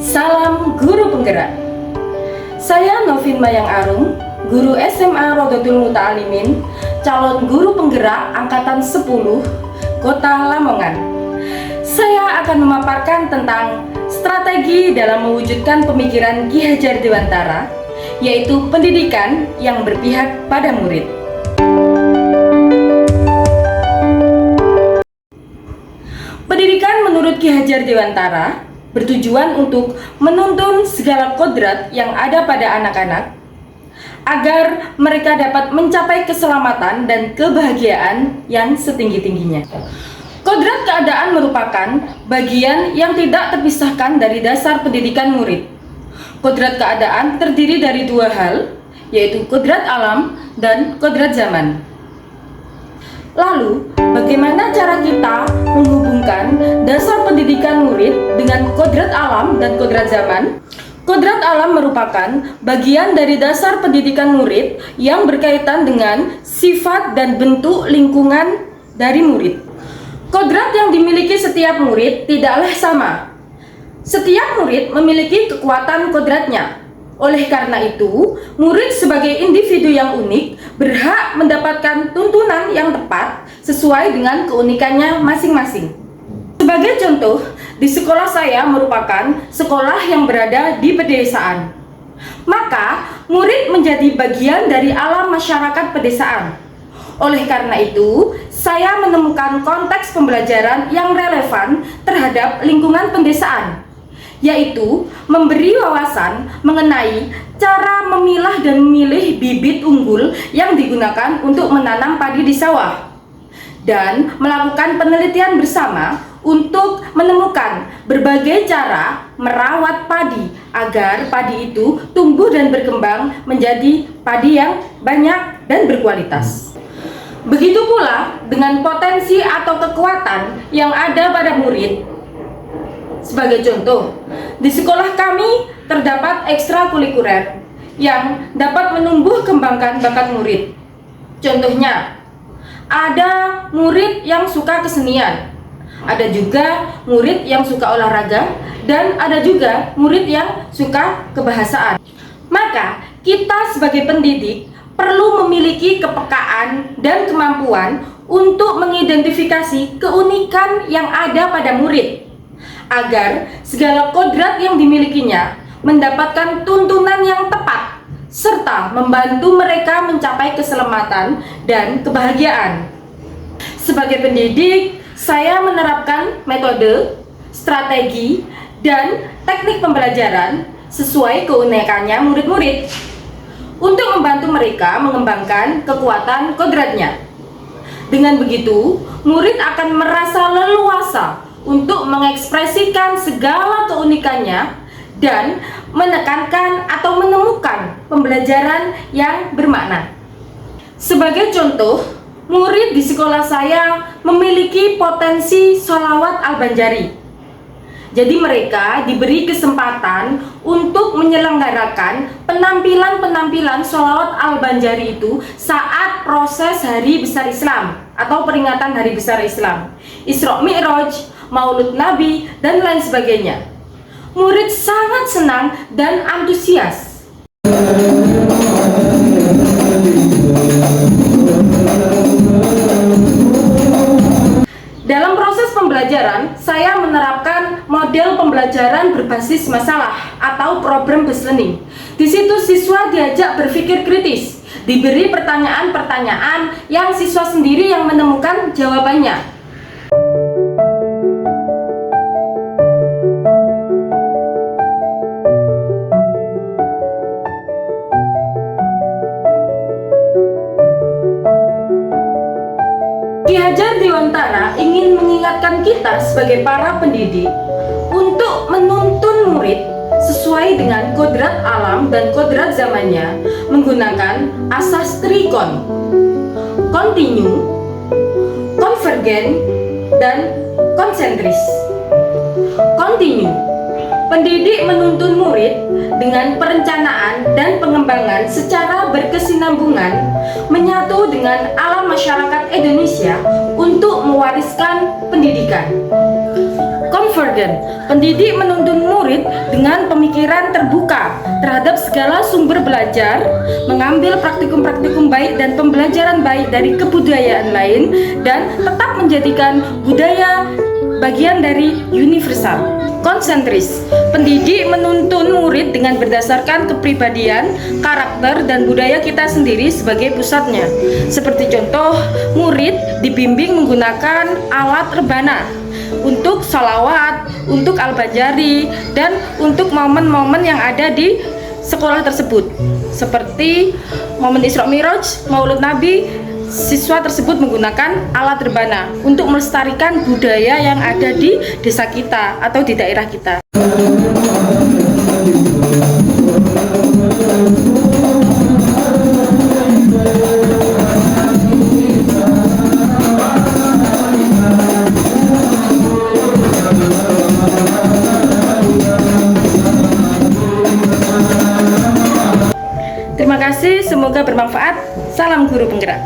Salam Guru Penggerak. Saya Novin Mayang Arum, Guru SMA Rodotul Muta'alimin, calon Guru Penggerak Angkatan 10, Kota Lamongan. Saya akan memaparkan tentang strategi dalam mewujudkan pemikiran Ki Hajar Dewantara, yaitu pendidikan yang berpihak pada murid. Pendidikan menurut Ki Hajar Dewantara bertujuan untuk menuntun segala kodrat yang ada pada anak-anak agar mereka dapat mencapai keselamatan dan kebahagiaan yang setinggi-tingginya. Kodrat keadaan merupakan bagian yang tidak terpisahkan dari dasar pendidikan murid. Kodrat keadaan terdiri dari dua hal, yaitu kodrat alam dan kodrat zaman. Lalu, bagaimana cara kita menghubungkan dasar pendidikan murid dengan kodrat alam dan kodrat zaman? Kodrat alam merupakan bagian dari dasar pendidikan murid yang berkaitan dengan sifat dan bentuk lingkungan dari murid. Kodrat yang dimiliki setiap murid tidaklah sama. Setiap murid memiliki kekuatan kodratnya. Oleh karena itu, murid sebagai individu yang unik berhak mendapatkan tuntunan yang tepat sesuai dengan keunikannya masing-masing. Sebagai contoh, di sekolah saya merupakan sekolah yang berada di pedesaan. Maka, murid menjadi bagian dari alam masyarakat pedesaan. Oleh karena itu, saya menemukan konteks pembelajaran yang relevan terhadap lingkungan pedesaan, yaitu memberi wawasan mengenai cara memilah dan memilih bibit unggul yang digunakan untuk menanam padi di sawah, dan melakukan penelitian bersama untuk menemukan berbagai cara merawat padi agar padi itu tumbuh dan berkembang menjadi padi yang banyak dan berkualitas. Begitu pula dengan potensi atau kekuatan yang ada pada murid. Sebagai contoh, di sekolah kami terdapat ekstrakurikuler yang dapat menumbuh kembangkan bakat murid. Contohnya, ada murid yang suka kesenian, ada juga murid yang suka olahraga, dan ada juga murid yang suka kebahasaan. Maka, kita sebagai pendidik perlu memiliki kepekaan dan kemampuan untuk mengidentifikasi keunikan yang ada pada murid, agar segala kodrat yang dimilikinya mendapatkan tuntunan yang tepat serta membantu mereka mencapai keselamatan dan kebahagiaan. Sebagai pendidik, saya menerapkan metode, strategi, dan teknik pembelajaran sesuai keunikannya murid-murid untuk membantu mereka mengembangkan kekuatan kodratnya. Dengan begitu, murid akan merasa leluasa untuk mengekspresikan segala keunikannya dan menekankan atau menemukan pembelajaran yang bermakna. Sebagai contoh, murid di sekolah saya memiliki potensi sholawat al-banjari. Jadi mereka diberi kesempatan untuk menyelenggarakan penampilan-penampilan sholawat al-banjari itu saat proses Hari Besar Islam atau peringatan Hari Besar Islam, Isra Mi'raj, Maulud Nabi, dan lain sebagainya. Murid sangat senang dan antusias. Dalam proses pembelajaran, saya menerapkan model pembelajaran berbasis masalah atau problem-based learning. Di situ siswa diajak berpikir kritis, diberi pertanyaan-pertanyaan yang siswa sendiri yang menemukan jawabannya. Ki Hajar Dewantara ingin mengingatkan kita sebagai para pendidik untuk menuntun murid sesuai dengan kodrat alam dan kodrat zamannya menggunakan asas trikon, kontinu, konvergen, dan konsentris. Kontinu, pendidik menuntun murid dengan perencanaan dan pengembangan secara berkesinambungan menyatu dengan alam masyarakat Indonesia untuk mewariskan pendidikan. Convergen, pendidik menuntun murid dengan pemikiran terbuka terhadap segala sumber belajar, mengambil praktikum-praktikum baik dan pembelajaran baik dari kebudayaan lain, dan tetap menjadikan budaya bagian dari universal. Konsentris, pendidik menuntun murid dengan berdasarkan kepribadian, karakter, dan budaya kita sendiri sebagai pusatnya. Seperti contoh, murid dibimbing menggunakan alat rebana untuk sholawat, untuk al-bajari, dan untuk momen-momen yang ada di sekolah tersebut. Seperti momen Isra Mi'raj, Maulid Nabi, siswa tersebut menggunakan alat rebana untuk melestarikan budaya yang ada di desa kita atau di daerah kita. Terima kasih, semoga bermanfaat. Salam guru penggerak.